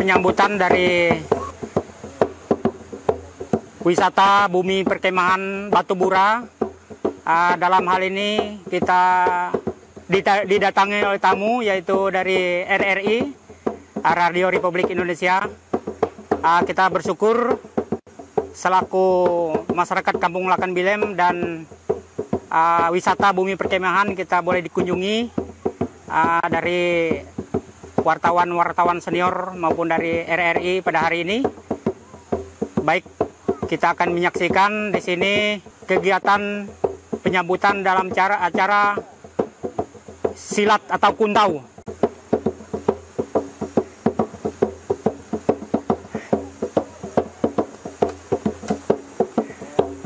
penyambutan dari wisata bumi perkemahan Batubura. Dalam hal ini kita didatangi oleh tamu yaitu dari RRI, Radio Republik Indonesia. Kita bersyukur selaku masyarakat Kampung Lakan Bilem dan wisata bumi perkemahan kita boleh dikunjungi dari wartawan senior maupun dari RRI pada hari ini. Baik, kita akan menyaksikan di sini kegiatan penyambutan dalam acara silat atau kuntau.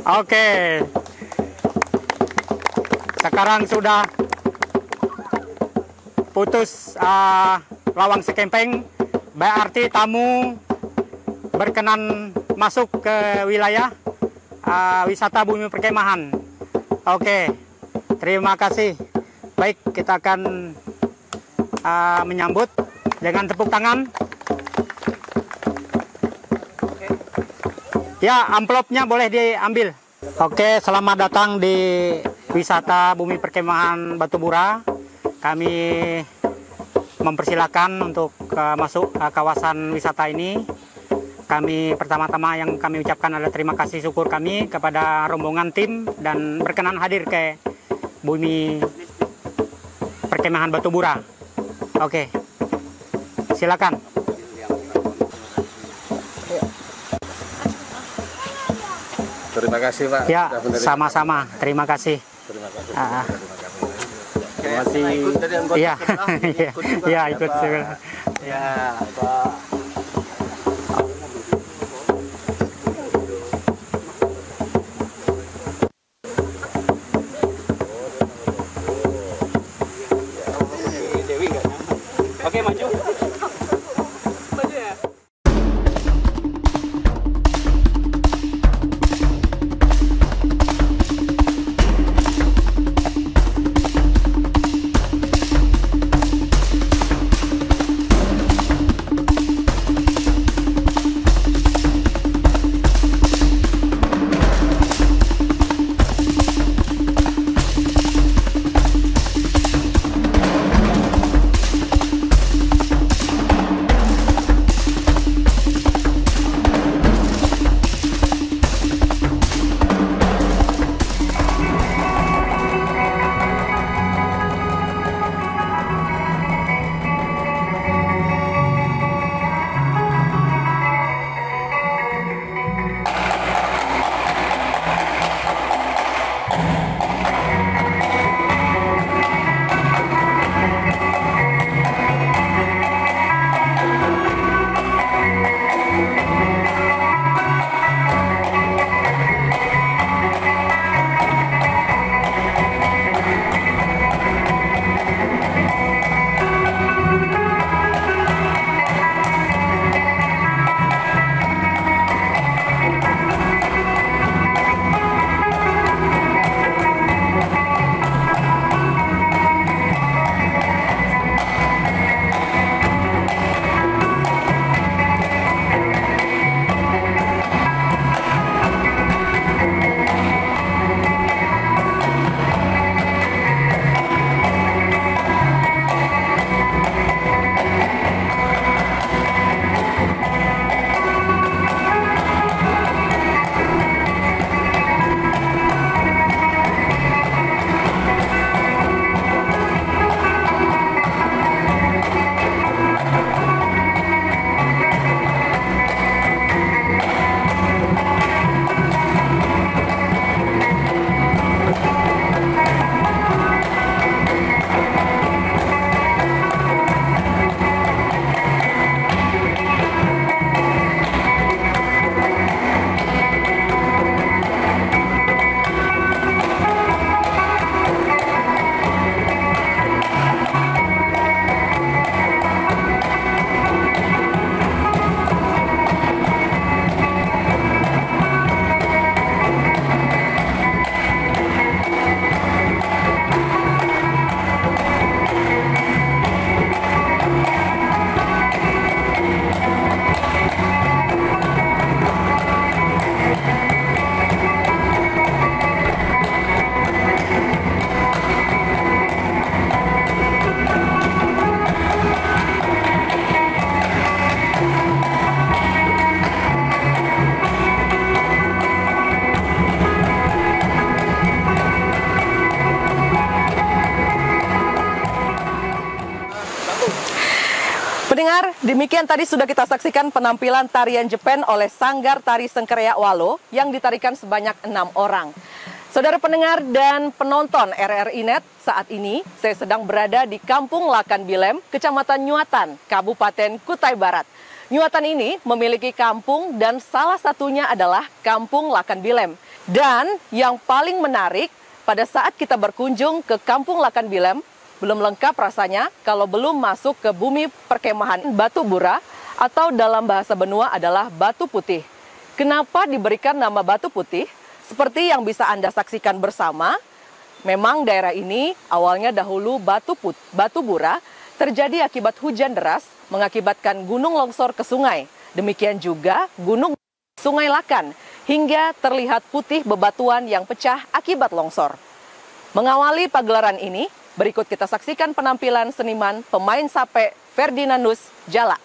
Oke. Sekarang sudah putus lawang sekempeng, berarti tamu berkenan masuk ke wilayah wisata bumi perkemahan. Oke, terima kasih. Baik, kita akan menyambut dengan tepuk tangan. Ya, amplopnya boleh diambil. Oke, selamat datang di wisata bumi perkemahan Batubura. Kami mempersilahkan untuk masuk kawasan wisata ini. Kami pertama-tama yang kami ucapkan adalah terima kasih syukur kami kepada rombongan tim dan berkenan hadir ke bumi perkemahan Batubura. Oke, silakan. Terima kasih Pak. Ya, sama-sama. Terima kasih. Terima kasih. Terima kasih. Iya, iya ikut. Ya, Pak. Oke, maju. Maju ya. pendengar, demikian tadi sudah kita saksikan penampilan tarian Jepen oleh Sanggar Tari Sengkereak Walo yang ditarikan sebanyak 6 orang. Saudara pendengar dan penonton RRI Net, saat ini saya sedang berada di Kampung Lakan Bilem, Kecamatan Nyuatan, Kabupaten Kutai Barat. Nyuatan ini memiliki kampung dan salah satunya adalah Kampung Lakan Bilem. Dan yang paling menarik, pada saat kita berkunjung ke Kampung Lakan Bilem, belum lengkap rasanya kalau belum masuk ke bumi perkemahan Batu Bura atau dalam bahasa benua adalah Batu Putih. Kenapa diberikan nama Batu Putih? Seperti yang bisa Anda saksikan bersama, memang daerah ini awalnya dahulu Batu Bura terjadi akibat hujan deras mengakibatkan gunung longsor ke sungai. Demikian juga gunung Sungai Lakan hingga terlihat putih bebatuan yang pecah akibat longsor. Mengawali pagelaran ini, berikut kita saksikan penampilan seniman pemain sape Ferdinandus Jala.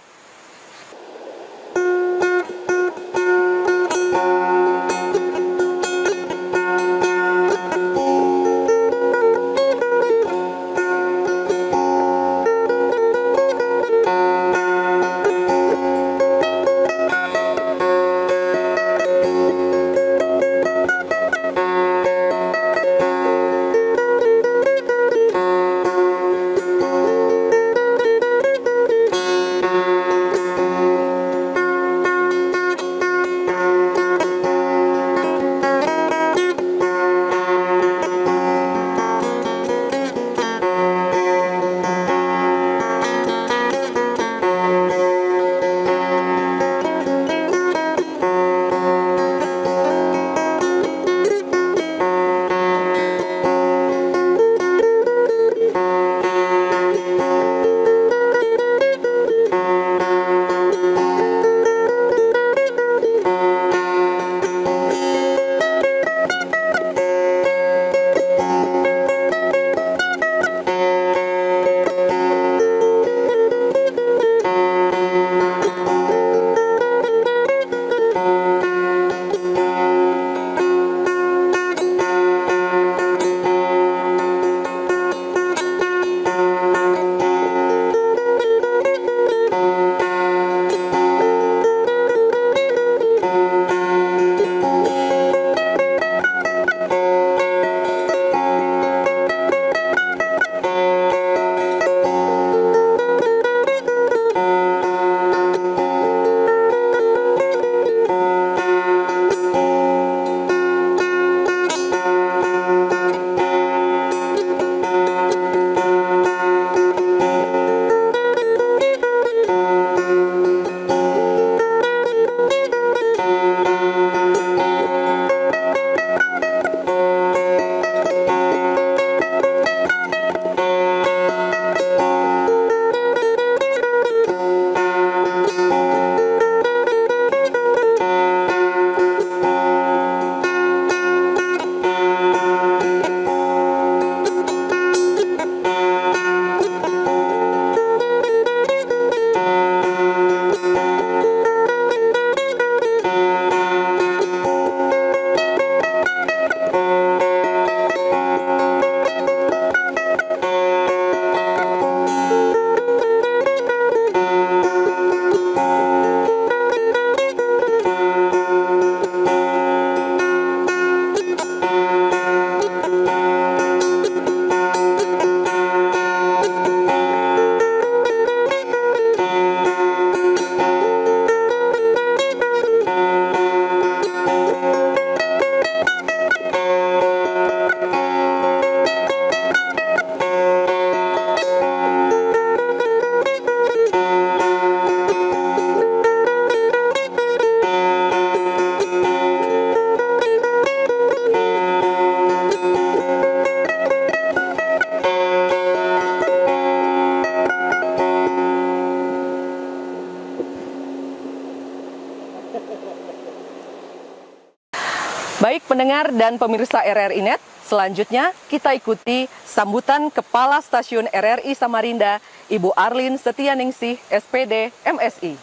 Baik pendengar dan pemirsa RRI Net, selanjutnya kita ikuti sambutan Kepala Stasiun RRI Samarinda, Ibu Arlin Setianingsih, SPD, MSI.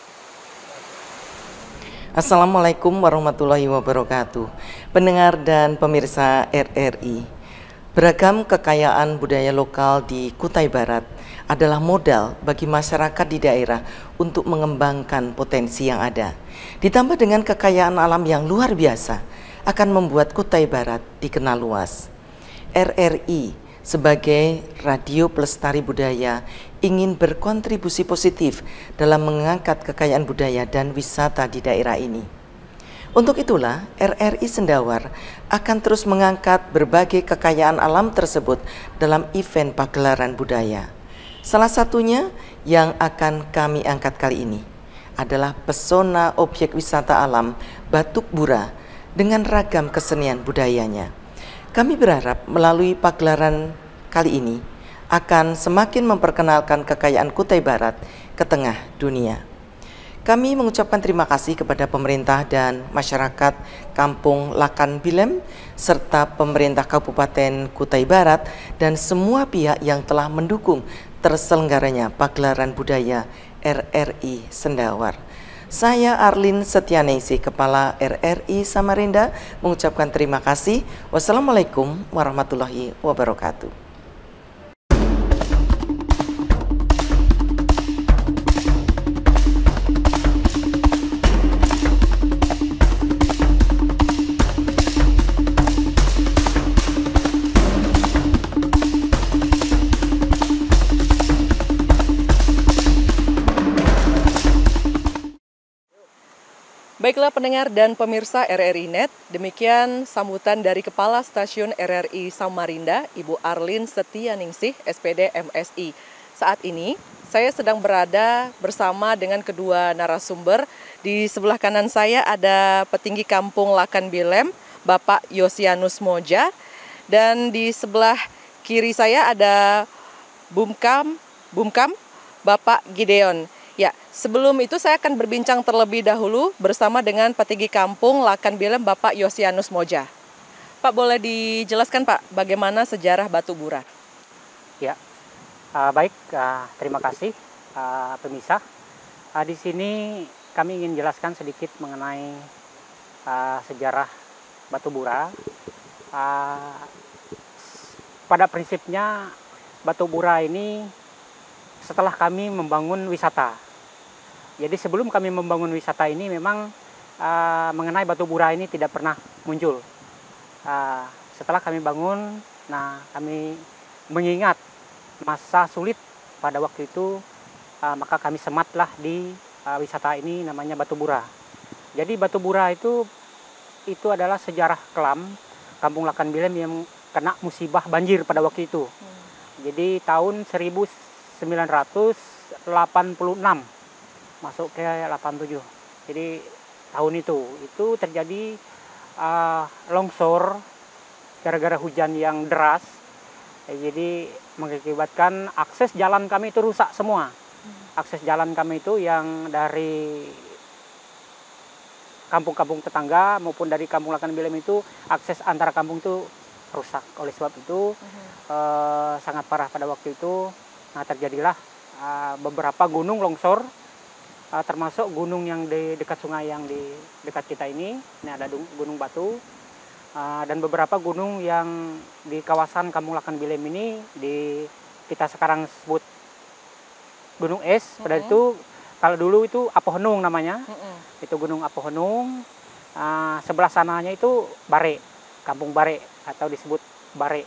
Assalamualaikum warahmatullahi wabarakatuh. Pendengar dan pemirsa RRI, Beragam kekayaan budaya lokal di Kutai Barat adalah modal bagi masyarakat di daerah untuk mengembangkan potensi yang ada. Ditambah dengan kekayaan alam yang luar biasa, akan membuat Kutai Barat dikenal luas. RRI sebagai radio pelestari budaya ingin berkontribusi positif dalam mengangkat kekayaan budaya dan wisata di daerah ini. Untuk itulah, RRI Sendawar akan terus mengangkat berbagai kekayaan alam tersebut dalam event pagelaran budaya. Salah satunya yang akan kami angkat kali ini adalah pesona objek wisata alam Batuk Bura dengan ragam kesenian budayanya. Kami berharap melalui pagelaran kali ini akan semakin memperkenalkan kekayaan Kutai Barat ke tengah dunia. Kami mengucapkan terima kasih kepada pemerintah dan masyarakat Kampung Lakan Bilem serta pemerintah Kabupaten Kutai Barat dan semua pihak yang telah mendukung terselenggaranya pagelaran budaya RRI Sendawar. Saya Arlin Setianingsih, Kepala RRI Samarinda, mengucapkan terima kasih. Wassalamualaikum warahmatullahi wabarakatuh. Baiklah pendengar dan pemirsa RRI Net, demikian sambutan dari Kepala Stasiun RRI Samarinda, Ibu Arlin Setianingsih, SPD MSI. Saat ini, saya sedang berada bersama dengan kedua narasumber. Di sebelah kanan saya ada petinggi Kampung Lakan Bilem, Bapak Yosianus Moja. Dan di sebelah kiri saya ada Bumkam, Bapak Gideon. Ya, sebelum itu saya akan berbincang terlebih dahulu bersama dengan petinggi Kampung Lakan Bilem, Bapak Yosianus Moja. Pak, boleh dijelaskan Pak, bagaimana sejarah Batu Bura? Ya, baik, terima kasih pemirsa. Di sini kami ingin jelaskan sedikit mengenai sejarah Batu Bura. Pada prinsipnya Batu Bura ini setelah kami membangun wisata. Jadi sebelum kami membangun wisata ini memang mengenai Batu Bura ini tidak pernah muncul. Setelah kami bangun, kami mengingat masa sulit pada waktu itu, maka kami sematlah di wisata ini namanya Batu Bura. Jadi Batu Bura itu adalah sejarah kelam Kampung Lakan Bilem yang kena musibah banjir pada waktu itu. Jadi tahun 1986 masuk ke 87. Jadi tahun itu terjadi longsor gara-gara hujan yang deras. Jadi mengakibatkan akses jalan kami itu rusak semua. Akses jalan kami itu yang dari kampung-kampung tetangga maupun dari Kampung Lakan Bilem itu akses antara kampung itu rusak. Oleh sebab itu sangat parah pada waktu itu. Terjadilah beberapa gunung longsor, termasuk gunung yang di dekat sungai yang di dekat kita ini ada Gunung Batu, dan beberapa gunung yang di kawasan Kampung Lakan Bilem ini kita sekarang sebut Gunung Es. Pada itu kalau dulu itu Apohenung namanya, itu Gunung Apohenung. Sebelah sananya itu Bare, Kampung Bare atau disebut Bare.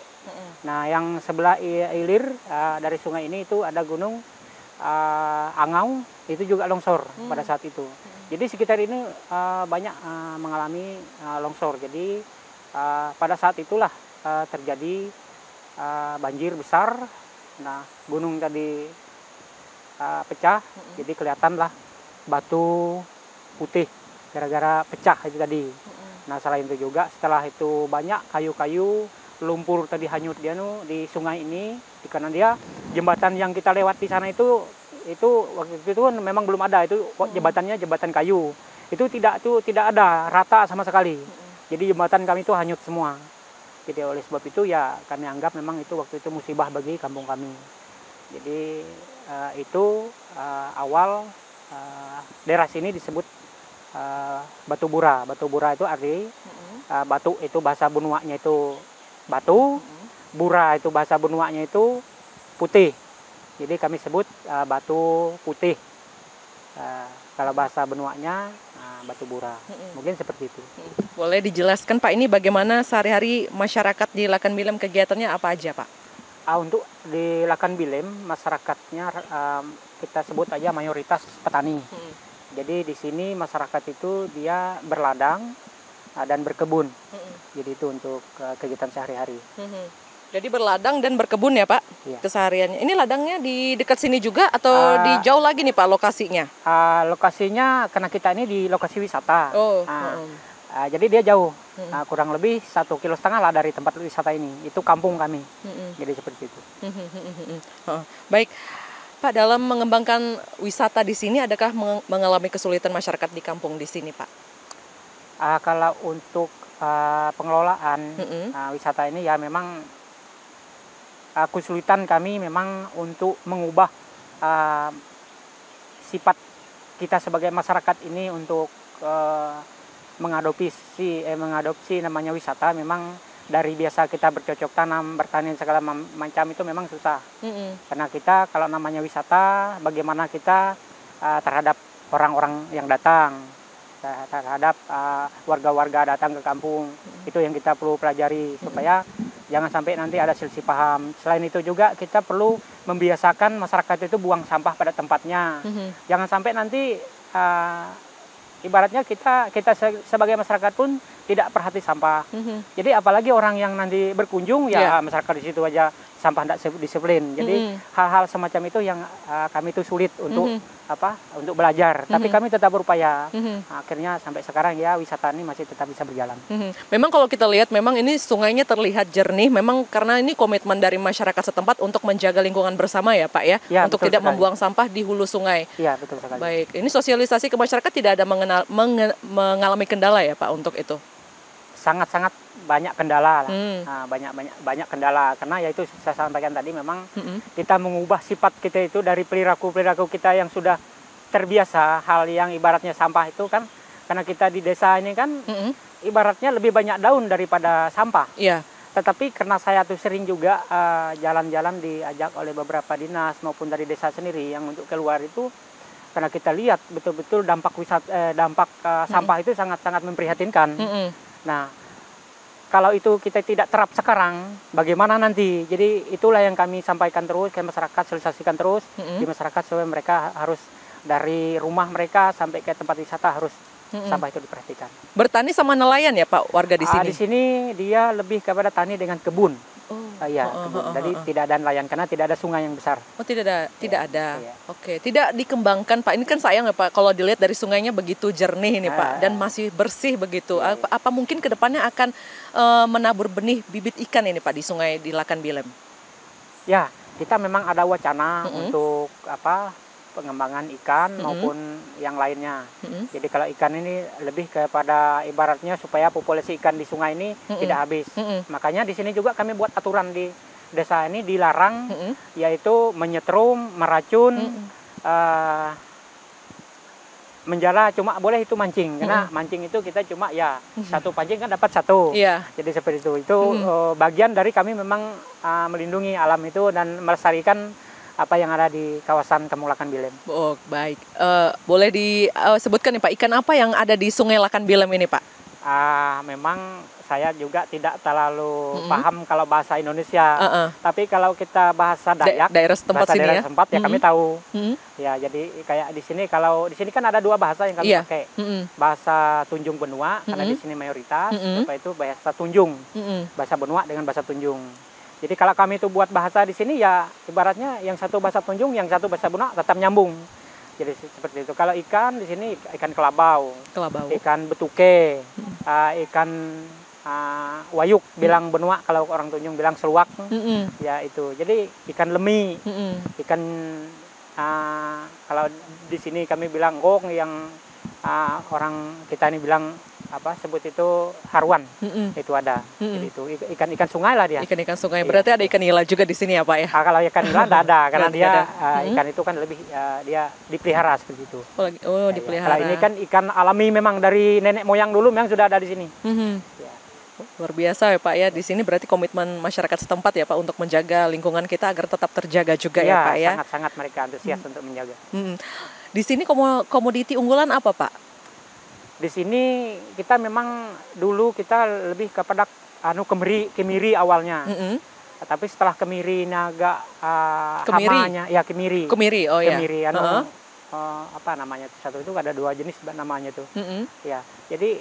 Nah yang sebelah ilir dari sungai ini itu ada Gunung Angau, itu juga longsor pada saat itu. Jadi sekitar ini banyak mengalami longsor. Jadi pada saat itulah terjadi banjir besar. Nah gunung tadi pecah, jadi kelihatanlah batu putih gara-gara pecah itu tadi. Nah selain itu juga setelah itu banyak kayu-kayu lumpur tadi hanyut di sungai ini, karena dia jembatan yang kita lewat di sana itu waktu itu kan memang belum ada, itu jembatannya jembatan kayu, itu tidak ada rata sama sekali. Jadi jembatan kami itu hanyut semua. Jadi oleh sebab itu ya kami anggap memang itu waktu itu musibah bagi kampung kami. Jadi itu awal daerah sini disebut Batu Bura. Batu Bura itu arti batu, itu bahasa Bunuanya itu batu. bura itu bahasa Benuanya itu putih. Jadi kami sebut batu putih. Kalau bahasa Benuanya batu bura. Mungkin seperti itu. Boleh dijelaskan Pak, ini bagaimana sehari-hari masyarakat di Lakan Bilem, kegiatannya apa aja Pak? Untuk di Lakan Bilem masyarakatnya kita sebut aja mayoritas petani. Jadi di sini masyarakat itu dia berladang dan berkebun. Jadi itu untuk kegiatan sehari-hari. Jadi berladang dan berkebun ya Pak, Iya. kesehariannya. Ini ladangnya di dekat sini juga atau di jauh lagi nih Pak lokasinya? Lokasinya karena kita ini di lokasi wisata. Oh. Jadi dia jauh, kurang lebih 1,5 kilo lah dari tempat wisata ini. Itu kampung kami. Jadi seperti itu. Baik, Pak, dalam mengembangkan wisata di sini, adakah mengalami kesulitan masyarakat di kampung di sini, Pak? Kalau untuk pengelolaan wisata ini ya memang kesulitan kami memang untuk mengubah sifat kita sebagai masyarakat ini untuk mengadopsi namanya wisata. Memang dari biasa kita bercocok tanam, bertani segala macam itu memang susah. Karena kita kalau namanya wisata, bagaimana kita terhadap orang-orang yang datang, terhadap warga-warga datang ke kampung, itu yang kita perlu pelajari supaya jangan sampai nanti ada selisih paham. Selain itu juga kita perlu membiasakan masyarakat itu buang sampah pada tempatnya. Jangan sampai nanti ibaratnya kita sebagai masyarakat pun tidak perhati sampah. Jadi apalagi orang yang nanti berkunjung ya masyarakat di situ aja sampah tidak disiplin. Jadi hal-hal semacam itu yang kami itu sulit untuk untuk belajar. Tapi kami tetap berupaya. Akhirnya sampai sekarang ya wisata ini masih tetap bisa berjalan. Memang kalau kita lihat memang ini sungainya terlihat jernih. Memang karena ini komitmen dari masyarakat setempat untuk menjaga lingkungan bersama ya Pak ya. Untuk tidak membuang sampah di hulu sungai. Iya betul sekali. Baik, ini sosialisasi ke masyarakat tidak ada mengalami kendala ya Pak untuk itu? Sangat-sangat banyak kendala lah. Banyak kendala karena yaitu saya sampaikan tadi memang kita mengubah sifat kita itu dari perilaku kita yang sudah terbiasa hal yang ibaratnya sampah itu kan, karena kita di desa ini kan ibaratnya lebih banyak daun daripada sampah. Tetapi karena saya tuh sering juga jalan-jalan diajak oleh beberapa dinas maupun dari desa sendiri yang untuk keluar itu, karena kita lihat betul-betul dampak sampah itu sangat-sangat memprihatinkan. Nah, kalau itu kita tidak terap sekarang, bagaimana nanti? Jadi itulah yang kami sampaikan terus ke masyarakat, sosialisasikan terus di masyarakat supaya mereka harus dari rumah mereka sampai ke tempat wisata harus sampah itu diperhatikan. Bertani sama nelayan ya Pak warga di sini? Di sini dia lebih kepada tani dengan kebun. Kebun. Jadi tidak ada nelayan karena tidak ada sungai yang besar. Oh tidak ada. Oke, tidak dikembangkan Pak. Ini kan sayang ya Pak kalau dilihat dari sungainya begitu jernih ini Pak dan masih bersih begitu. Apa mungkin kedepannya akan menabur benih bibit ikan ini Pak di sungai di Lakan Bilem? Ya, kita memang ada wacana untuk pengembangan ikan maupun yang lainnya. Jadi kalau ikan ini lebih kepada ibaratnya supaya populasi ikan di sungai ini tidak habis. Makanya di sini juga kami buat aturan di desa ini dilarang yaitu menyetrum, meracun, menjala, cuma boleh itu mancing. Karena mancing itu kita cuma ya satu pancing kan dapat satu. Jadi seperti itu. Itu bagian dari kami memang melindungi alam itu dan melestarikan apa yang ada di kawasan Kampung Lakan Bilem. Oh, baik. Boleh disebutkan nih Pak, ikan apa yang ada di Sungai Lakan Bilem ini Pak? Memang saya juga tidak terlalu paham kalau bahasa Indonesia. Tapi kalau kita bahasa Dayak, daerah setempat ya kami tahu. Ya, jadi kayak di sini kan ada dua bahasa yang kami pakai. Bahasa Tunjung Benua karena di sini mayoritas, itu bahasa Tunjung. Bahasa Benua dengan bahasa Tunjung. Jadi kalau kami itu buat bahasa di sini ya ibaratnya yang satu bahasa Tunjung, yang satu bahasa Benua tetap nyambung. Jadi seperti itu. Kalau ikan di sini ikan kelabau, ikan betuke, ikan wayuk bilang Benua, kalau orang Tunjung bilang seluak. Ya itu. Jadi ikan lemi, ikan kalau di sini kami bilang gong, yang orang kita ini bilang sebut itu haruan. Itu ada. Jadi itu ikan-ikan sungai lah dia. Ikan-ikan sungai. Berarti ada ikan nila juga di sini ya Pak ya? Kalau ikan nila tidak ada karena dia ikan itu kan lebih dia dipelihara seperti itu. Dipelihara. Kalau ini kan ikan alami memang dari nenek moyang dulu memang sudah ada di sini. Luar biasa ya Pak ya. Di sini berarti komitmen masyarakat setempat ya Pak untuk menjaga lingkungan kita agar tetap terjaga juga ya Pak ya. Sangat-sangat mereka antusias untuk menjaga. Di sini komoditi unggulan apa Pak? Di sini kita memang dulu kita lebih kepada kemiri awalnya. Tapi setelah kemiri ini agak hamanya, ya kemiri. Kemiri, oh ya. Kemiri, apa namanya satu itu ada 2 jenis namanya tuh. Ya, jadi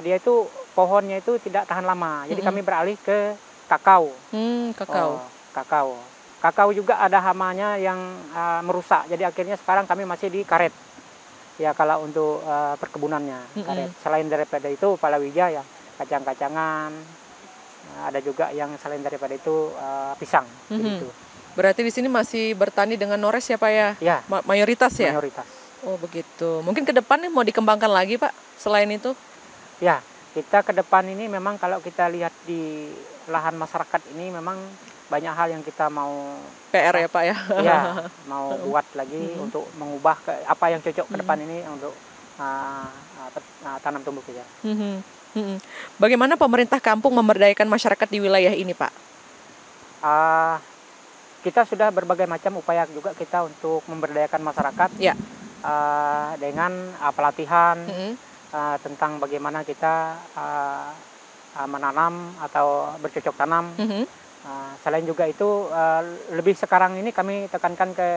dia itu pohonnya itu tidak tahan lama. Jadi kami beralih ke kakao. Kakao. Kakao juga ada hamanya yang merusak. Jadi akhirnya sekarang kami masih di karet. Ya kalau untuk perkebunannya karet. Selain daripada itu palawija ya kacang-kacangan. Ada juga yang selain daripada itu pisang. Gitu. Berarti di sini masih bertani dengan nores ya Pak ya? Ya. Mayoritas ya? Mayoritas. Oh begitu. Mungkin ke depan nih mau dikembangkan lagi Pak selain itu? Ya, kita ke depan ini memang kalau kita lihat di lahan masyarakat ini memang banyak hal yang kita mau PR ya Pak ya? Ya, mau buat lagi untuk mengubah apa yang cocok ke depan ini untuk tanam tumbuh kita. Bagaimana pemerintah kampung memberdayakan masyarakat di wilayah ini Pak? Kita sudah berbagai macam upaya juga kita untuk memberdayakan masyarakat dengan pelatihan tentang bagaimana kita menanam atau bercocok tanam. Selain juga itu lebih sekarang ini kami tekankan ke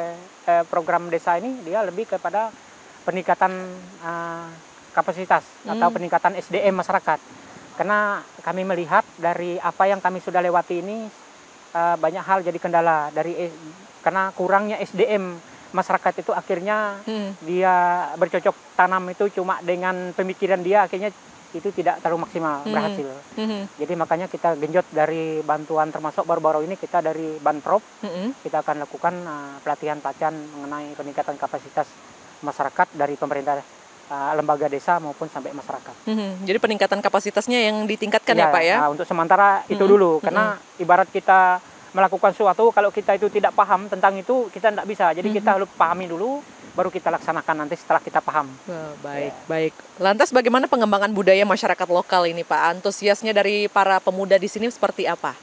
program desa ini dia lebih kepada peningkatan kapasitas atau peningkatan SDM masyarakat. Karena kami melihat dari apa yang kami sudah lewati ini banyak hal jadi kendala karena kurangnya SDM masyarakat itu akhirnya dia bercocok tanam itu cuma dengan pemikiran dia akhirnya itu tidak terlalu maksimal berhasil. Jadi makanya kita genjot dari bantuan termasuk baru-baru ini kita dari Banprop kita akan lakukan pelatihan-pelatihan mengenai peningkatan kapasitas masyarakat dari pemerintah lembaga desa maupun sampai masyarakat. Jadi peningkatan kapasitasnya yang ditingkatkan ya Pak ya? Untuk sementara itu dulu karena ibarat kita melakukan sesuatu kalau kita itu tidak paham tentang itu kita tidak bisa. Jadi kita harus pahami dulu baru kita laksanakan nanti setelah kita paham. Baik. Lantas bagaimana pengembangan budaya masyarakat lokal ini Pak? Antusiasnya dari para pemuda di sini seperti apa?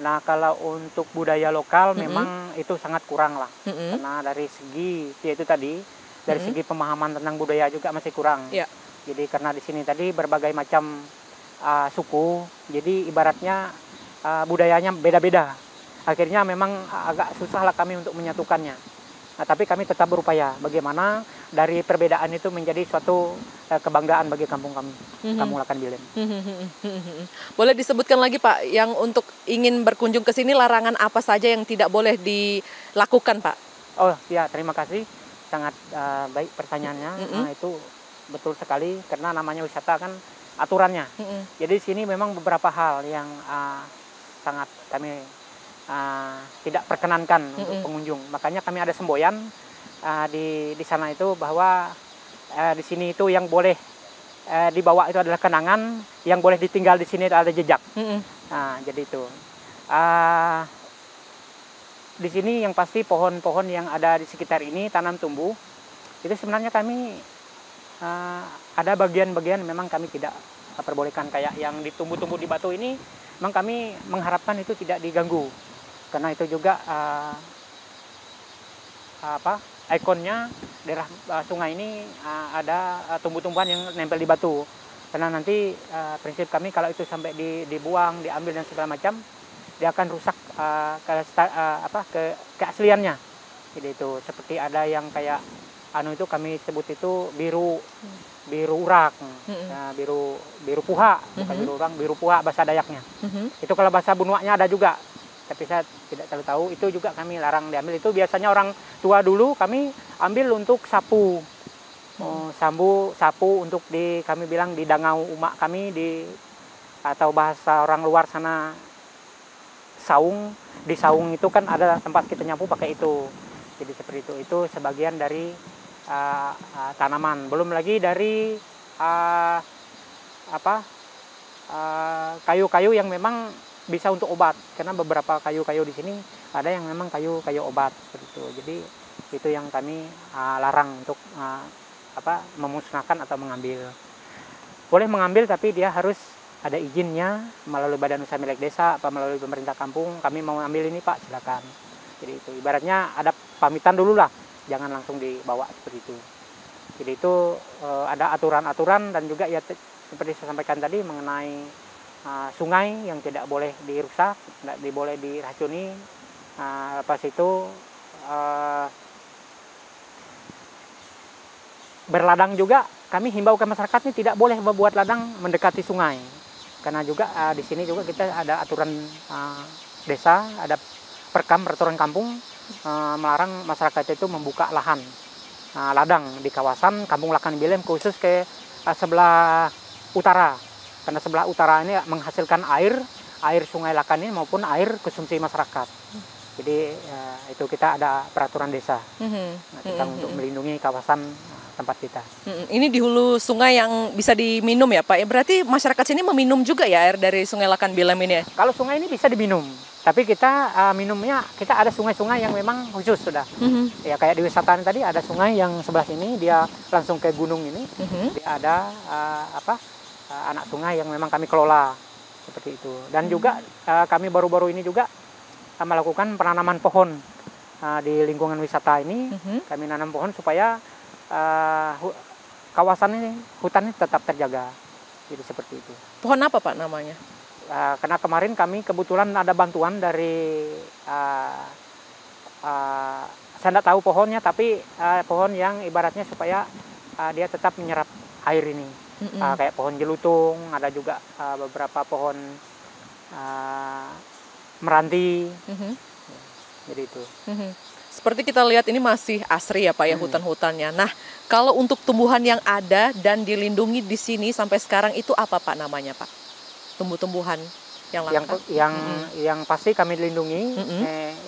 Nah kalau untuk budaya lokal memang itu sangat kurang lah. Karena dari segi yaitu tadi dari segi pemahaman tentang budaya juga masih kurang. Jadi karena di sini tadi berbagai macam suku, jadi ibaratnya budayanya beda-beda. Akhirnya memang agak susah lah kami untuk menyatukannya. Nah, tapi kami tetap berupaya bagaimana dari perbedaan itu menjadi suatu kebanggaan bagi kampung kami, Kampung Lakan Bilem. Boleh disebutkan lagi Pak, yang untuk ingin berkunjung ke sini larangan apa saja yang tidak boleh dilakukan Pak? Oh ya, terima kasih. Sangat baik pertanyaannya. Nah, itu betul sekali karena namanya wisata kan aturannya. Jadi sini memang beberapa hal yang sangat kami tidak perkenankan untuk pengunjung. Makanya kami ada semboyan di sana itu bahwa di sini itu yang boleh dibawa itu adalah kenangan, yang boleh ditinggal di sini ada jejak. Nah, jadi itu. Di sini yang pasti pohon-pohon yang ada di sekitar ini tanam tumbuh itu sebenarnya kami ada bagian-bagian memang kami tidak perbolehkan kayak yang ditumbuh-tumbuh di batu ini memang kami mengharapkan itu tidak diganggu karena itu juga ikonnya daerah sungai ini ada tumbuh-tumbuhan yang nempel di batu karena nanti prinsip kami kalau itu sampai dibuang diambil dan segala macam dia akan rusak keasliannya. Jadi itu seperti ada yang kayak itu kami sebut itu biru urak, biru puha, bukan biru urang, biru puha bahasa Dayaknya. Itu kalau bahasa Bunuaknya ada juga, tapi saya tidak terlalu tahu. Itu juga kami larang diambil. Itu biasanya orang tua dulu kami ambil untuk sapu, sapu untuk kami bilang di dangau umak kami atau bahasa orang luar sana saung. Di saung itu kan ada tempat kita nyapu pakai itu. Jadi seperti itu sebagian dari tanaman. Belum lagi dari kayu-kayu yang memang bisa untuk obat. Karena beberapa kayu-kayu di sini ada yang memang kayu obat seperti itu. Jadi itu yang kami larang untuk memusnahkan atau mengambil. Boleh mengambil tapi dia harus ada izinnya melalui badan usaha milik desa apa melalui pemerintah kampung, kami mau ambil ini Pak, silakan. Jadi itu ibaratnya ada pamitan dulu lah, jangan langsung dibawa seperti itu. Jadi itu ada aturan-aturan dan juga ya seperti saya sampaikan tadi mengenai sungai yang tidak boleh dirusak, tidak boleh diracuni. Lepas itu berladang juga kami himbau ke masyarakat ini tidak boleh membuat ladang mendekati sungai. Karena juga di sini juga kita ada aturan desa, ada peraturan kampung melarang masyarakat itu membuka lahan ladang di kawasan Kampung Lakan Bilem khusus ke sebelah utara. Karena sebelah utara ini menghasilkan air sungai Lakan ini maupun air konsumsi masyarakat. Jadi itu kita ada peraturan desa kita untuk melindungi kawasan tempat kita. Ini di hulu sungai yang bisa diminum ya Pak. Berarti masyarakat sini meminum juga ya air dari Sungai Lakan Bilem ini ya? Kalau sungai ini bisa diminum, tapi kita minumnya kita ada sungai-sungai yang memang khusus sudah. Ya kayak di wisata tadi ada sungai yang sebelah sini dia langsung ke gunung ini. Dia ada anak sungai yang memang kami kelola seperti itu. Dan juga kami baru-baru ini juga melakukan penanaman pohon di lingkungan wisata ini. Kami nanam pohon supaya kawasan ini, hutan ini tetap terjaga. Jadi seperti itu. Pohon apa Pak namanya? Karena kemarin kami kebetulan ada bantuan dari saya tidak tahu pohonnya, tapi pohon yang ibaratnya supaya dia tetap menyerap air ini. Kayak pohon jelutung, ada juga beberapa pohon meranti. Jadi itu. Seperti kita lihat ini masih asri ya Pak ya hutan-hutannya. Nah, kalau untuk tumbuhan yang ada dan dilindungi di sini sampai sekarang itu apa Pak namanya Pak? Tumbuh-tumbuhan yang langka? Yang pasti kami lindungi.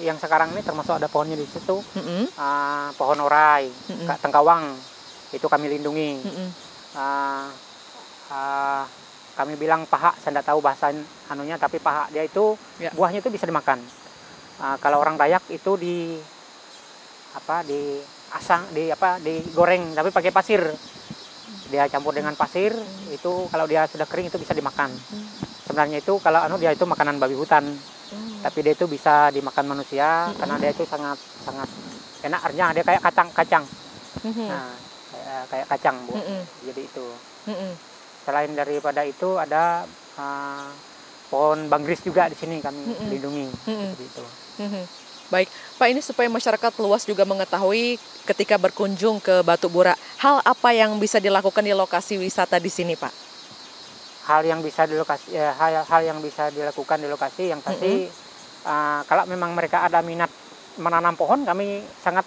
Yang sekarang ini termasuk ada pohonnya di situ. Pohon orai, tengkawang itu kami lindungi. Kami bilang pahak, saya tidak tahu bahasa anunya, tapi pahak dia itu buahnya itu bisa dimakan. Kalau orang Dayak itu digoreng tapi pakai pasir. Dia campur dengan pasir, itu kalau dia sudah kering itu bisa dimakan. Sebenarnya itu kalau dia itu makanan babi hutan. Tapi dia itu bisa dimakan manusia karena dia itu sangat enak, artinya dia kayak kacang. Nah, kayak kacang, Bu. Jadi itu. Selain daripada itu ada pohon banggris juga di sini kami lindungi. Seperti itu. Baik, Pak, ini supaya masyarakat luas juga mengetahui ketika berkunjung ke Batu Bura, hal apa yang bisa dilakukan di lokasi wisata di sini, Pak? Hal yang bisa dilakukan di lokasi yang pasti kalau memang mereka ada minat menanam pohon, kami sangat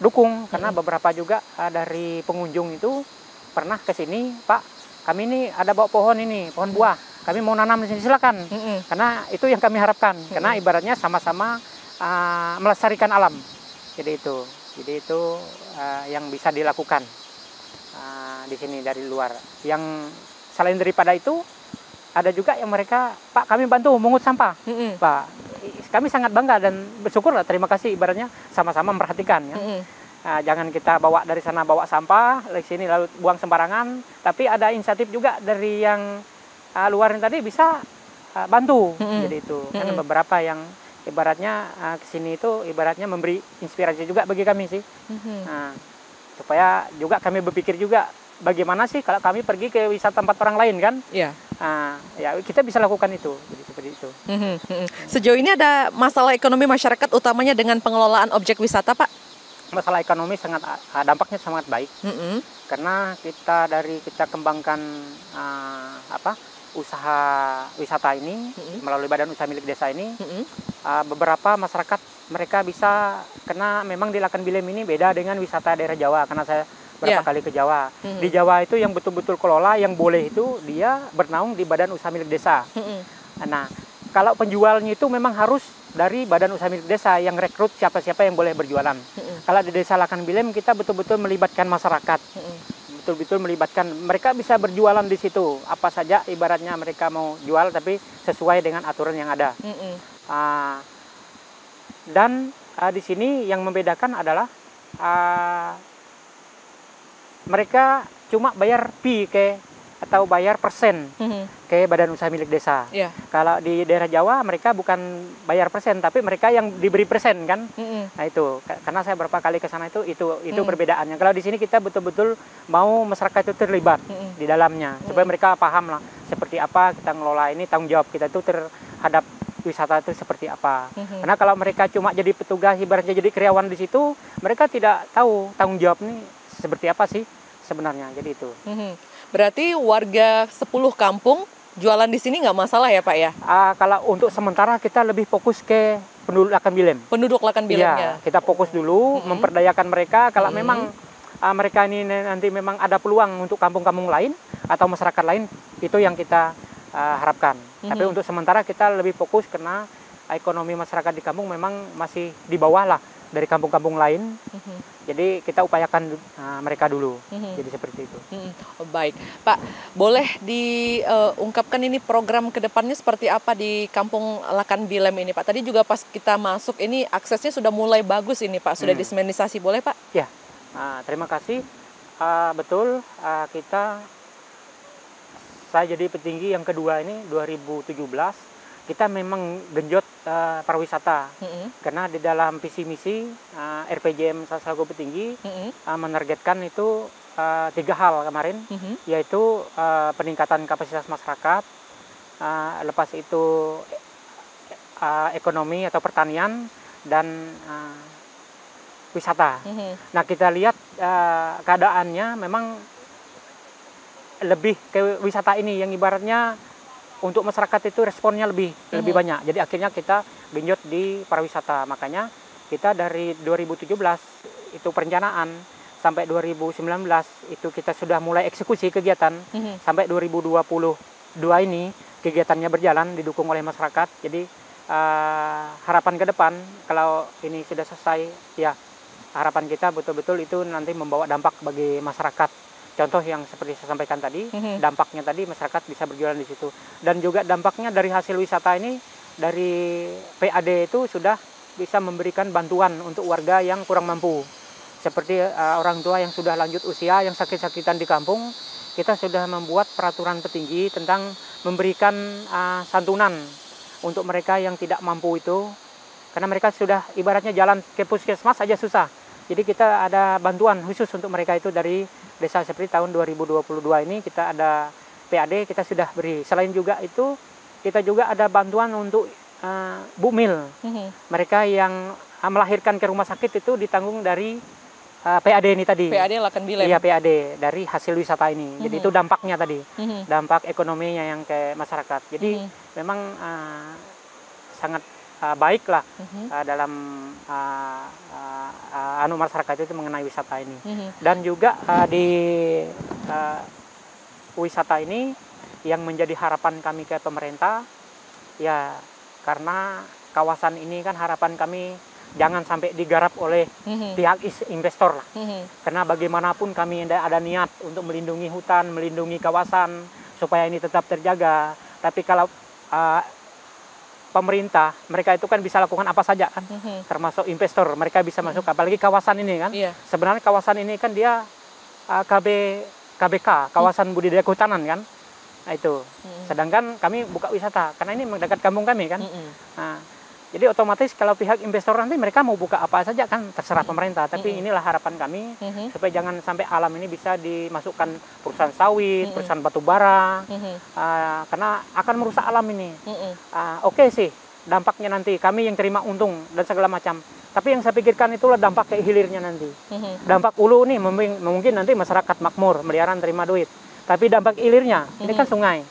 dukung karena beberapa juga dari pengunjung itu pernah ke sini, Pak, kami ini ada bawa pohon ini, pohon buah, kami mau nanam di sini, silakan. Karena itu yang kami harapkan, karena ibaratnya sama-sama melestarikan alam. Jadi itu yang bisa dilakukan di sini dari luar. Yang selain daripada itu ada juga yang mereka, Pak, kami bantu mengut sampah. Pak, kami sangat bangga dan bersyukur lah, terima kasih, ibaratnya sama-sama memperhatikan ya. Jangan kita bawa dari sana bawa sampah dari sini lalu buang sembarangan, tapi ada inisiatif juga dari yang luar tadi bisa bantu. Jadi itu kan beberapa yang ibaratnya kesini itu ibaratnya memberi inspirasi juga bagi kami sih. Supaya juga kami berpikir juga bagaimana sih kalau kami pergi ke wisata tempat orang lain kan? Ya kita bisa lakukan itu. Jadi seperti itu. Sejauh ini ada masalah ekonomi masyarakat utamanya dengan pengelolaan objek wisata, Pak? Masalah ekonomi dampaknya sangat baik. Karena kita kembangkan usaha wisata ini melalui badan usaha milik desa ini, beberapa masyarakat mereka bisa, karena memang di Lakan Bilem ini beda dengan wisata daerah Jawa, karena saya berapa kali ke Jawa. Di Jawa itu yang betul-betul kelola, yang boleh itu dia bernaung di badan usaha milik desa. Nah, kalau penjualnya itu memang harus dari badan usaha milik desa yang rekrut siapa-siapa yang boleh berjualan. Kalau di desa Lakan Bilem kita betul-betul melibatkan masyarakat. Betul-betul melibatkan, mereka bisa berjualan di situ apa saja ibaratnya mereka mau jual, tapi sesuai dengan aturan yang ada. Dan di sini yang membedakan adalah mereka cuma bayar fee ke atau bayar persen ke badan usaha milik desa. Iya. Kalau di daerah Jawa mereka bukan bayar persen, tapi mereka yang diberi persen kan. Nah itu, karena saya beberapa kali ke sana itu perbedaannya. Kalau di sini kita betul-betul mau masyarakat itu terlibat di dalamnya, supaya mereka paham lah seperti apa kita ngelola ini, tanggung jawab kita itu terhadap wisata itu seperti apa. Karena kalau mereka cuma jadi petugas, ibaratnya jadi karyawan di situ, mereka tidak tahu tanggung jawab ini seperti apa sih sebenarnya. Jadi itu. Berarti warga 10 kampung jualan di sini nggak masalah ya Pak ya? Kalau untuk sementara kita lebih fokus ke penduduk Lakan Bilem. Penduduk Lakan Bilemnya. Iya, kita fokus dulu memperdayakan mereka. Kalau memang mereka ini nanti memang ada peluang untuk kampung-kampung lain atau masyarakat lain, itu yang kita harapkan. Tapi untuk sementara kita lebih fokus karena ekonomi masyarakat di kampung memang masih di bawah lah dari kampung-kampung lain. Jadi kita upayakan mereka dulu. Jadi seperti itu. Baik, Pak, boleh diungkapkan ini program kedepannya seperti apa di Kampung Lakan Bilem ini, Pak? Tadi juga pas kita masuk ini aksesnya sudah mulai bagus ini, Pak. Sudah disemenisasi, boleh, Pak? Ya, terima kasih. Betul, saya jadi petinggi yang kedua ini 2017. Kita memang genjot pariwisata karena di dalam visi misi RPJM selaku petinggi menargetkan itu 3 hal kemarin, yaitu peningkatan kapasitas masyarakat, lepas itu ekonomi atau pertanian, dan wisata. Nah kita lihat keadaannya memang lebih ke wisata ini yang ibaratnya untuk masyarakat itu responnya lebih banyak. Jadi akhirnya kita genjot di pariwisata. Makanya kita dari 2017 itu perencanaan sampai 2019 itu kita sudah mulai eksekusi kegiatan. Sampai 2022 ini kegiatannya berjalan didukung oleh masyarakat. Jadi harapan ke depan kalau ini sudah selesai, ya harapan kita betul-betul itu nanti membawa dampak bagi masyarakat. Contoh yang seperti saya sampaikan tadi, dampaknya tadi masyarakat bisa berjualan di situ. Dan juga dampaknya dari hasil wisata ini, dari PAD itu sudah bisa memberikan bantuan untuk warga yang kurang mampu. Seperti orang tua yang sudah lanjut usia, yang sakit-sakitan di kampung, kita sudah membuat peraturan petinggi tentang memberikan santunan untuk mereka yang tidak mampu itu. Karena mereka sudah ibaratnya jalan ke puskesmas saja susah. Jadi kita ada bantuan khusus untuk mereka itu dari desa. Seperti tahun 2022 ini kita ada PAD, kita sudah beri. Selain juga itu, kita juga ada bantuan untuk bumil. Mereka yang melahirkan ke rumah sakit itu ditanggung dari PAD ini tadi. PAD Lakan Bilem. Iya, PAD dari hasil wisata ini. Jadi itu dampaknya tadi, dampak ekonominya yang ke masyarakat. Jadi memang sangat baiklah dalam masyarakat itu mengenai wisata ini. Dan juga di wisata ini yang menjadi harapan kami ke pemerintah, ya karena kawasan ini kan harapan kami jangan sampai digarap oleh pihak investor lah. Karena bagaimanapun kami ada niat untuk melindungi hutan, melindungi kawasan supaya ini tetap terjaga. Tapi kalau pemerintah, mereka itu kan bisa lakukan apa saja kan, termasuk investor, mereka bisa masuk, apalagi kawasan ini kan. Sebenarnya kawasan ini kan dia KBK, kawasan budidaya kehutanan kan. Nah itu, sedangkan kami buka wisata, karena ini mendekat kampung kami kan. Nah, jadi otomatis kalau pihak investor nanti mereka mau buka apa saja kan, terserah pemerintah. Tapi inilah harapan kami, supaya jangan sampai alam ini bisa dimasukkan perusahaan sawit, perusahaan batu bara, karena akan merusak alam ini. Oke sih, dampaknya nanti kami yang terima untung dan segala macam. Tapi yang saya pikirkan itulah dampak ke hilirnya nanti. Dampak ulu nih mungkin nanti masyarakat makmur, melihara terima duit. Tapi dampak hilirnya, ini kan sungai.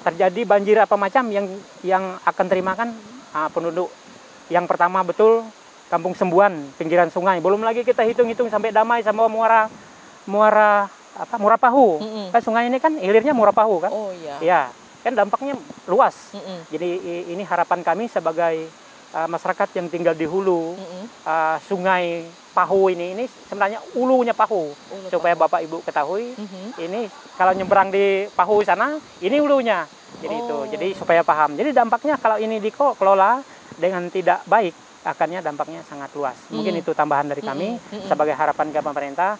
Terjadi banjir apa macam yang akan terima kan penduduk. Yang pertama betul Kampung Sembuan, pinggiran sungai. Belum lagi kita hitung-hitung sampai Damai sama Muara Pahu. Kan sungai ini kan hilirnya Muara Pahu kan. Oh iya. Ya, kan dampaknya luas. Jadi ini harapan kami sebagai masyarakat yang tinggal di hulu. Sungai Pahu ini sebenarnya ulunya Pahu. Supaya Bapak Ibu ketahui, ini kalau nyebrang di Pahu sana, ini ulunya. Jadi itu, jadi supaya paham. Jadi dampaknya kalau ini dikelola dengan tidak baik, akannya dampaknya sangat luas. Mungkin itu tambahan dari kami sebagai harapan ke pemerintah.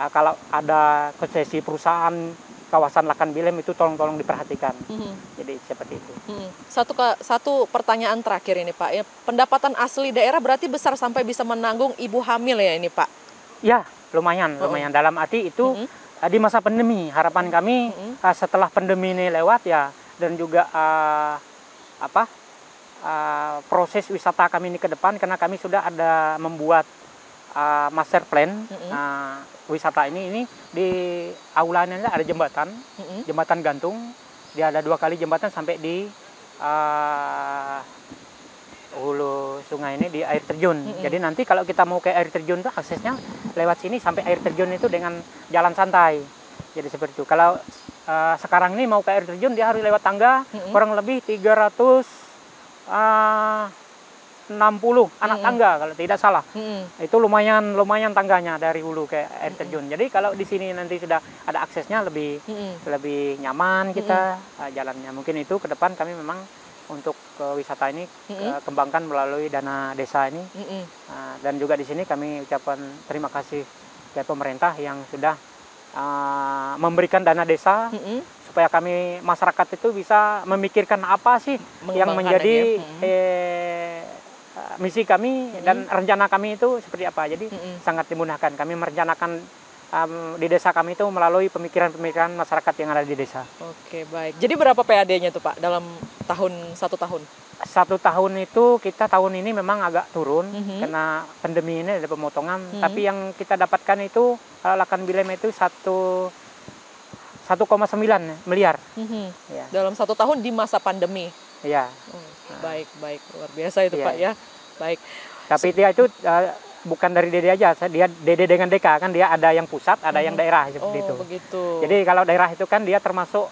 Kalau ada konsesi perusahaan kawasan Lakan Bilem itu tolong diperhatikan. Jadi seperti itu. Satu pertanyaan terakhir ini Pak, ya, pendapatan asli daerah berarti besar sampai bisa menanggung ibu hamil ya ini Pak? Ya, lumayan. Dalam arti itu di masa pandemi, harapan kami setelah pandemi ini lewat ya, dan juga proses wisata kami ini ke depan, karena kami sudah ada membuat master plan wisata ini di aulanya ada jembatan, jembatan gantung. Dia ada 2 kali jembatan sampai di hulu sungai ini di air terjun. Jadi nanti kalau kita mau ke air terjun itu aksesnya lewat sini sampai air terjun itu dengan jalan santai. Jadi seperti itu. Kalau sekarang ini mau ke air terjun dia harus lewat tangga kurang lebih 360 anak tangga kalau tidak salah. Itu lumayan tangganya dari hulu ke air terjun. Jadi kalau di sini nanti sudah ada aksesnya lebih nyaman kita jalannya. Mungkin itu ke depan kami memang untuk wisata ini kembangkan melalui dana desa ini. Dan juga di sini kami ucapkan terima kasih ke pemerintah yang sudah memberikan dana desa supaya kami masyarakat itu bisa memikirkan apa sih yang menjadi misi kami dan rencana kami itu seperti apa. Jadi sangat dimudahkan. Kami merencanakan di desa kami itu melalui pemikiran-pemikiran masyarakat yang ada di desa. Oke, baik. Jadi berapa PAD-nya tuh Pak dalam satu tahun? 1 tahun itu kita tahun ini memang agak turun karena pandemi ini ada pemotongan. Tapi yang kita dapatkan itu Lakan Bilem itu 1,9 miliar. Ya. Dalam 1 tahun di masa pandemi. Ya. Baik, luar biasa itu Pak ya. Baik. Tapi dia itu bukan dari DD aja, dia DD dengan DK kan, dia ada yang pusat, ada yang daerah seperti itu. Begitu. Jadi kalau daerah itu kan dia termasuk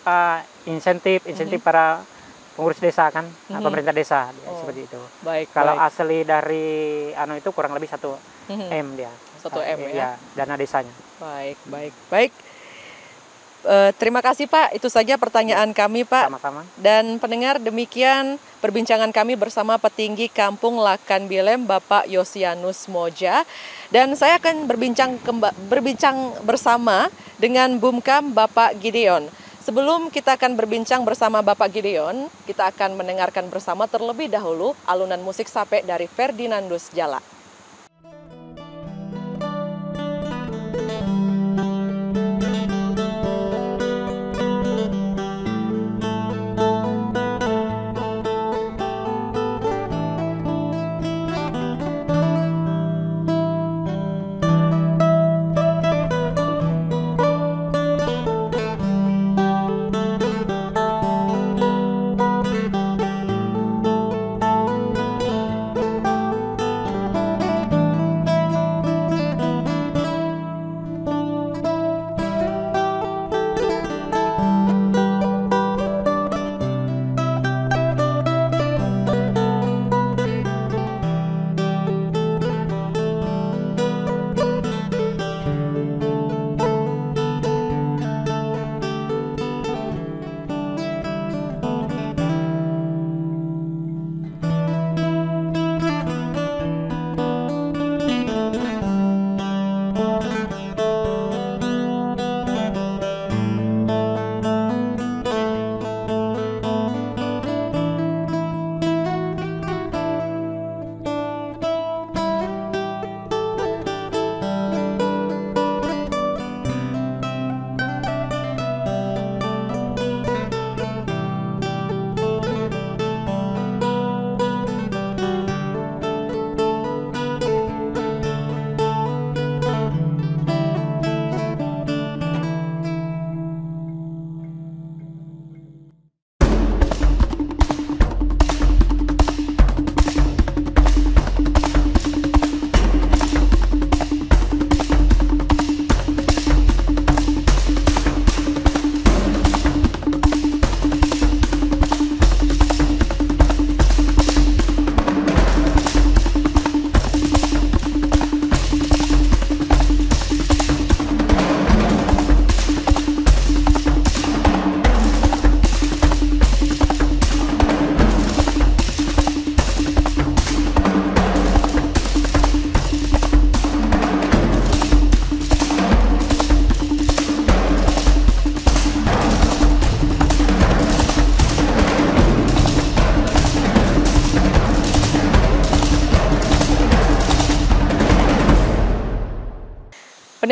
insentif para pengurus desa kan, pemerintah desa seperti itu. Baik. Kalau asli dari itu kurang lebih 1 M dia. 1 M ya. Dana desanya. Baik. Terima kasih Pak, itu saja pertanyaan kami Pak. Sama-sama. Dan pendengar, demikian perbincangan kami bersama petinggi Kampung Lakan Bilem Bapak Yosianus Moja. Dan saya akan berbincang bersama dengan Bumkam Bapak Gideon. Sebelum kita akan berbincang bersama Bapak Gideon, kita akan mendengarkan bersama terlebih dahulu alunan musik Sape dari Ferdinandus Jala.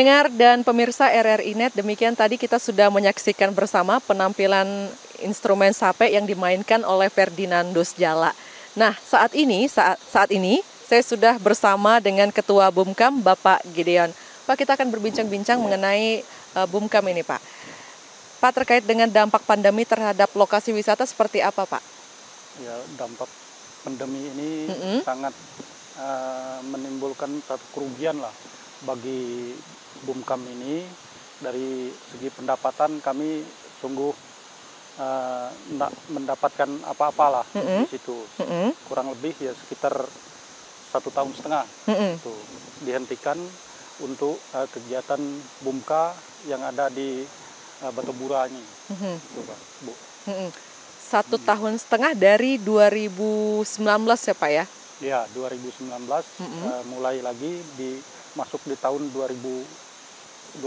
Pendengar dan pemirsa RRI Net, demikian tadi kita sudah menyaksikan bersama penampilan instrumen sape yang dimainkan oleh Ferdinandus Jala. Nah, saat ini saya sudah bersama dengan Ketua Bumkam, Bapak Gideon. Pak, kita akan berbincang-bincang mengenai Bumkam ini, Pak. Pak, terkait dengan dampak pandemi terhadap lokasi wisata seperti apa, Pak? Ya, dampak pandemi ini sangat menimbulkan satu kerugian lah bagi Bumkam ini. Dari segi pendapatan kami sungguh tidak mendapatkan apa-apalah di situ. Kurang lebih ya sekitar 1,5 tahun itu dihentikan untuk kegiatan Bumka yang ada di Batubura ini. Itu, Pak, Bu. 1,5 tahun dari 2019 ya, Pak ya? Ya, 2019 mulai lagi masuk di tahun 2021.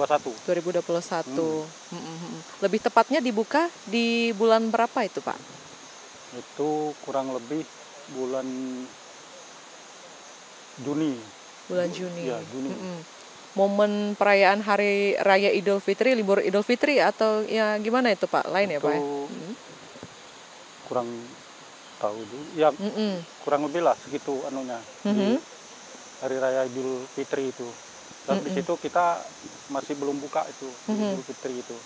Lebih tepatnya dibuka di bulan berapa itu, Pak? Itu kurang lebih bulan Juni. Bulan Juni. Ya, Juni. Momen perayaan Hari Raya Idul Fitri, libur Idul Fitri atau ya gimana itu, Pak? Lain ya, Pak? Kurang tahu dulu. Ya, kurang lebih lah segitu anunya. Di Hari Raya Idul Fitri itu. Dan di situ kita masih belum buka itu Idul Fitri itu.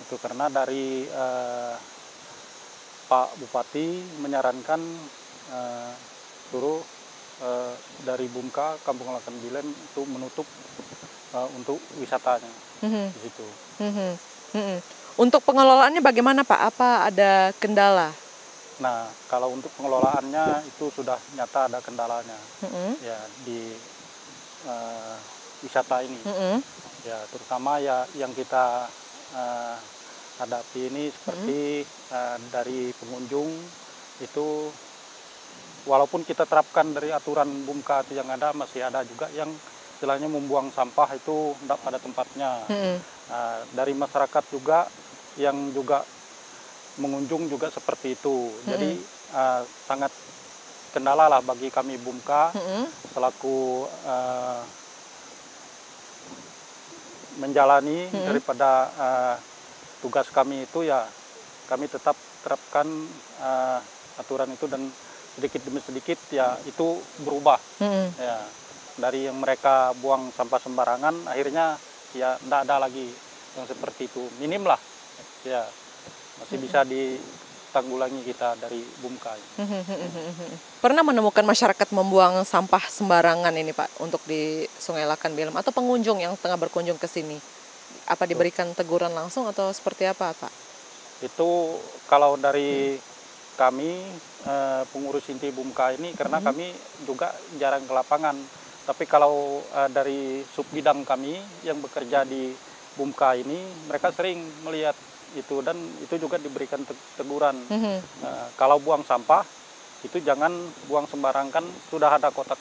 Itu karena dari Pak Bupati menyarankan suruh dari Bumka Kampung Lakan Bilen itu menutup untuk wisatanya di situ. Untuk pengelolaannya bagaimana, Pak? Apa ada kendala? Nah, kalau untuk pengelolaannya itu sudah nyata ada kendalanya ya di wisata ini. Ya, terutama ya yang kita hadapi ini seperti dari pengunjung itu, walaupun kita terapkan dari aturan Bumka yang ada, masih ada juga yang istilahnya membuang sampah itu tidak pada tempatnya. Dari masyarakat juga yang juga mengunjung juga seperti itu. Jadi sangat kendala lah bagi kami Bumka selaku menjalani daripada tugas kami itu, ya kami tetap terapkan aturan itu, dan sedikit demi sedikit ya itu berubah. Ya, dari yang mereka buang sampah sembarangan akhirnya ya tidak ada lagi yang seperti itu, minim lah ya, masih bisa ditanggulangi kita dari Bumka. Pernah menemukan masyarakat membuang sampah sembarangan ini, Pak, untuk di Sungai Lakan Bilem atau pengunjung yang tengah berkunjung ke sini? Apa diberikan teguran langsung atau seperti apa, Pak? Itu kalau dari kami pengurus inti Bumka ini, karena kami juga jarang ke lapangan. Tapi kalau dari subbidang kami yang bekerja di Bumka ini, mereka sering melihat itu, dan itu juga diberikan teguran. Kalau buang sampah itu jangan buang sembarangan, kan sudah ada kotak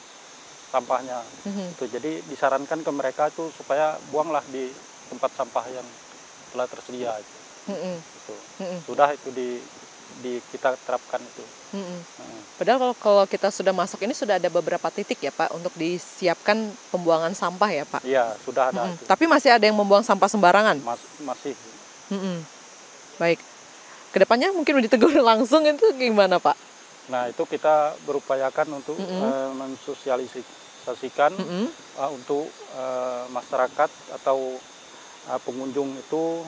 sampahnya. Itu jadi disarankan ke mereka itu supaya buanglah di tempat sampah yang telah tersedia itu. Sudah itu di kita terapkan itu. Padahal kalau kita sudah masuk ini sudah ada beberapa titik ya, Pak, untuk disiapkan pembuangan sampah ya, Pak? Iya, sudah ada. Itu. Tapi masih ada yang membuang sampah sembarangan? Masih. Baik. Kedepannya mungkin ditegur langsung itu gimana, Pak? Nah, itu kita berupayakan untuk mensosialisasikan untuk masyarakat atau pengunjung itu,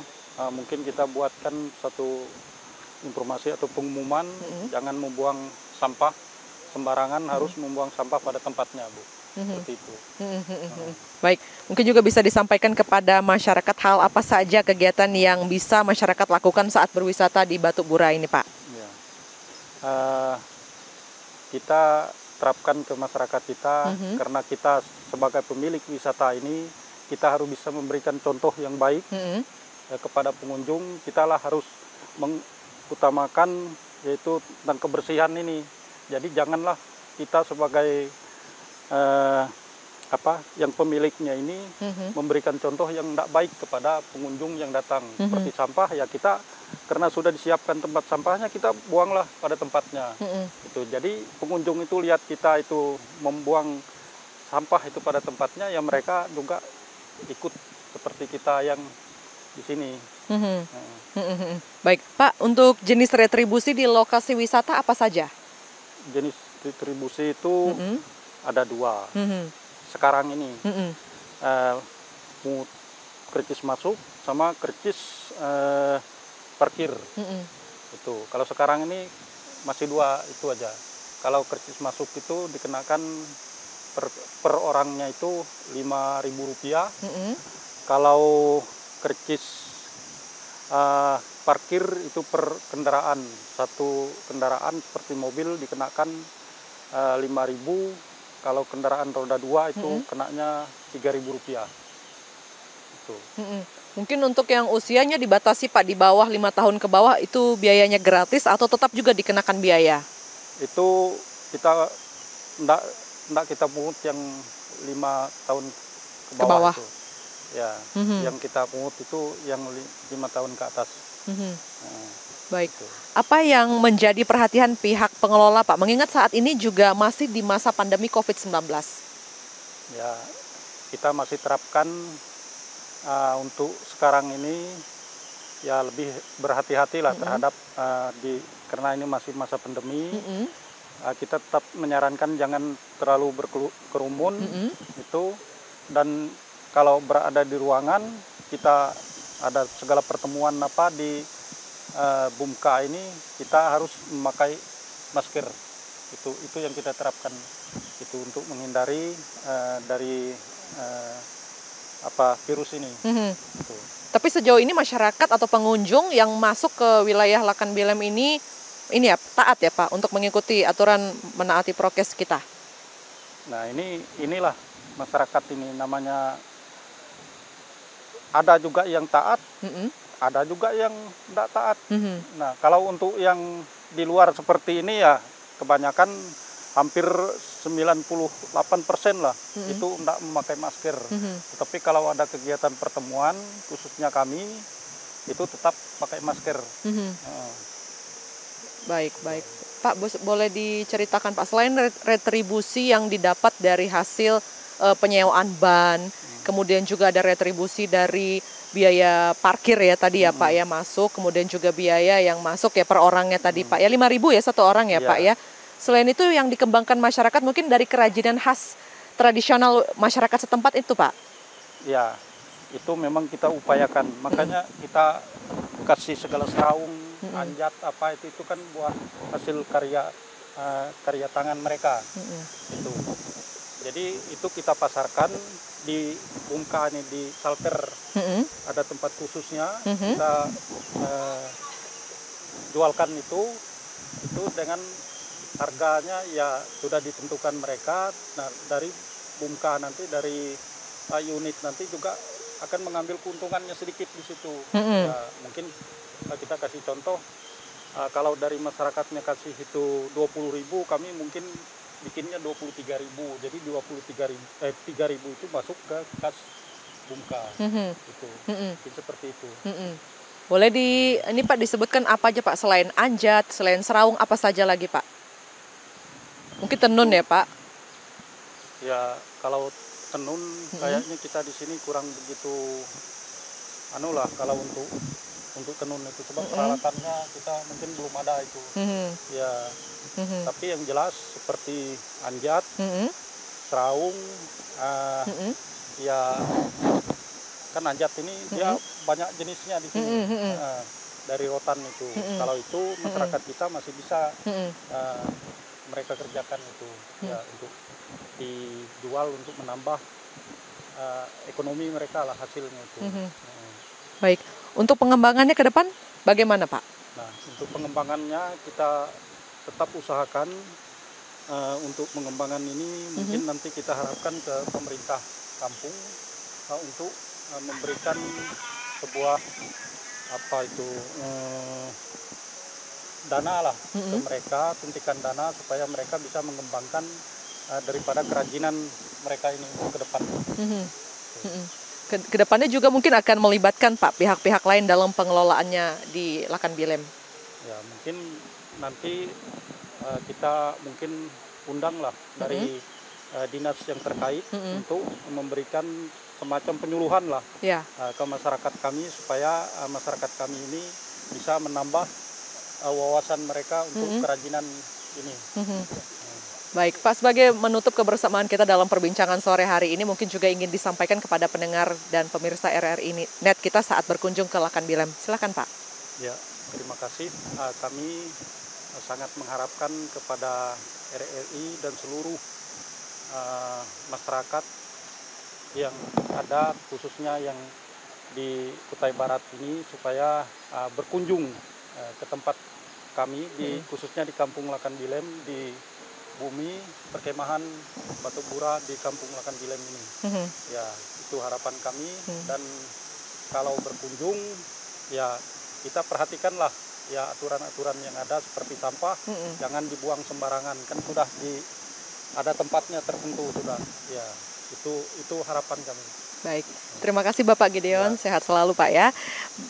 mungkin kita buatkan satu informasi atau pengumuman, jangan membuang sampah sembarangan, harus membuang sampah pada tempatnya, Bu. Seperti itu. Baik, mungkin juga bisa disampaikan kepada masyarakat hal apa saja kegiatan yang bisa masyarakat lakukan saat berwisata di Batubura ini, Pak? Ya. Kita terapkan ke masyarakat kita, karena kita sebagai pemilik wisata ini, kita harus bisa memberikan contoh yang baik kepada pengunjung. Kita lah harus mengutamakan yaitu tentang kebersihan ini. Jadi janganlah kita sebagai yang pemiliknya ini memberikan contoh yang tidak baik kepada pengunjung yang datang. Seperti sampah, ya kita karena sudah disiapkan tempat sampahnya, kita buanglah pada tempatnya. Itu jadi pengunjung itu lihat kita itu membuang sampah itu pada tempatnya, ya mereka juga ikut seperti kita yang di sini. Baik, Pak, untuk jenis retribusi di lokasi wisata apa saja? Jenis retribusi itu ada 2. Sekarang ini pungut kercis masuk sama kercis parkir. Itu kalau sekarang ini masih 2 itu aja. Kalau kercis masuk itu dikenakan per orangnya itu Rp5.000. Kalau kercis parkir itu per kendaraan, satu kendaraan seperti mobil dikenakan 5.000. Kalau kendaraan roda 2 itu kenanya Rp3.000. Itu. Mungkin untuk yang usianya dibatasi Pak di bawah 5 tahun ke bawah itu biayanya gratis atau tetap juga dikenakan biaya? Itu kita enggak kita pungut yang 5 tahun ke bawah. Itu. Ya, yang kita pungut itu yang 5 tahun ke atas. Baik. Apa yang menjadi perhatian pihak pengelola Pak? Mengingat saat ini juga masih di masa pandemi COVID-19. Ya, kita masih terapkan untuk sekarang ini ya lebih berhati-hatilah terhadap karena ini masih masa pandemi. Kita tetap menyarankan jangan terlalu berkerumun itu, dan kalau berada di ruangan kita ada segala pertemuan di Bumka ini kita harus memakai masker. Itu yang kita terapkan itu untuk menghindari dari virus ini. Gitu. Tapi sejauh ini masyarakat atau pengunjung yang masuk ke wilayah Lakan Bilem ini ya taat ya Pak untuk mengikuti aturan menaati prokes kita. Nah inilah masyarakat ini namanya, ada juga yang taat, ada juga yang tidak taat. Nah kalau untuk yang di luar seperti ini ya kebanyakan hampir 98% lah itu tidak memakai masker. Tetapi kalau ada kegiatan pertemuan khususnya kami itu tetap pakai masker. Baik. Pak, boleh diceritakan Pak, selain retribusi yang didapat dari hasil penyewaan ban, kemudian juga ada retribusi dari biaya parkir ya tadi ya Pak ya masuk, kemudian juga biaya yang masuk ya per orangnya tadi Pak ya 5.000 ya satu orang ya Pak ya. Selain itu yang dikembangkan masyarakat mungkin dari kerajinan khas tradisional masyarakat setempat itu Pak? Ya, itu memang kita upayakan, makanya kita kasih segala seraung, anjat itu kan buat hasil karya tangan mereka. Itu. Jadi itu kita pasarkan di Bumka ini, di Salter. Ada tempat khususnya kita jualkan itu dengan harganya ya sudah ditentukan mereka. Nah dari Bumka nanti dari unit nanti juga akan mengambil keuntungannya sedikit di situ. Ya, mungkin kita kasih contoh, kalau dari masyarakatnya kasih itu 20.000, kami mungkin bikinnya 23.000. Jadi 3.000 itu masuk ke kas Bumka. Itu seperti itu. Boleh ini Pak disebutkan apa aja Pak, selain anjat, selain seraung, apa saja lagi Pak? Mungkin tenun ya Pak? Ya kalau tenun kayaknya kita di sini kurang begitu kalau untuk tenun itu, sebab peralatannya kita mungkin belum ada itu. Ya. Tapi yang jelas seperti anjat, seraung, ya kan anjat ini dia banyak jenisnya di sini. Dari rotan itu. Kalau itu masyarakat kita masih bisa mereka kerjakan itu ya untuk dijual untuk menambah ekonomi mereka lah hasilnya itu. Baik, untuk pengembangannya ke depan bagaimana Pak? Nah untuk pengembangannya kita tetap usahakan untuk pengembangan ini mungkin nanti kita harapkan ke pemerintah kampung untuk memberikan sebuah dana lah ke mereka, suntikan dana supaya mereka bisa mengembangkan daripada kerajinan mereka ini ke depan. Kedepannya juga mungkin akan melibatkan Pak pihak-pihak lain dalam pengelolaannya di Lakan Bilem. Ya mungkin nanti kita undang lah dari dinas yang terkait untuk memberikan semacam penyuluhan lah Ya. ke masyarakat kami supaya masyarakat kami ini bisa menambah wawasan mereka untuk kerajinan ini. Baik, Pak, sebagai menutup kebersamaan kita dalam perbincangan sore hari ini, mungkin juga ingin disampaikan kepada pendengar dan pemirsa RRI Net kita saat berkunjung ke Lakan Bilem. Silakan, Pak. Ya, terima kasih. Kami sangat mengharapkan kepada RRI dan seluruh masyarakat yang ada, khususnya yang di Kutai Barat ini, supaya berkunjung ke tempat kami, khususnya di Kampung Lakan Bilem, di bumi perkemahan Batu Bura di Kampung Lakan Bilem ini. Ya, itu harapan kami. Dan kalau berkunjung, ya kita perhatikanlah ya aturan-aturan yang ada seperti sampah, jangan dibuang sembarangan, kan sudah ada tempatnya tertentu sudah. Ya, itu harapan kami. Baik, terima kasih Bapak Gideon, sehat selalu Pak ya.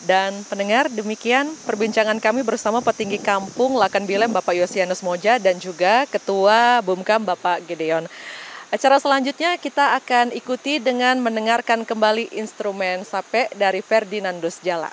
Dan pendengar, demikian perbincangan kami bersama petinggi Kampung Lakan Bilem Bapak Yosianus Moja dan juga Ketua Bumkam Bapak Gideon. Acara selanjutnya kita akan ikuti dengan mendengarkan kembali instrumen sape dari Ferdinandus Jala.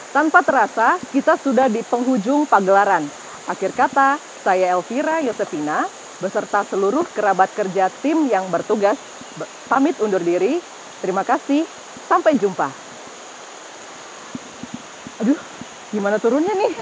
Tanpa terasa, kita sudah di penghujung pagelaran. Akhir kata, saya Elvira Yosefina, beserta seluruh kerabat kerja tim yang bertugas, pamit undur diri. Terima kasih, sampai jumpa. Aduh, gimana turunnya nih?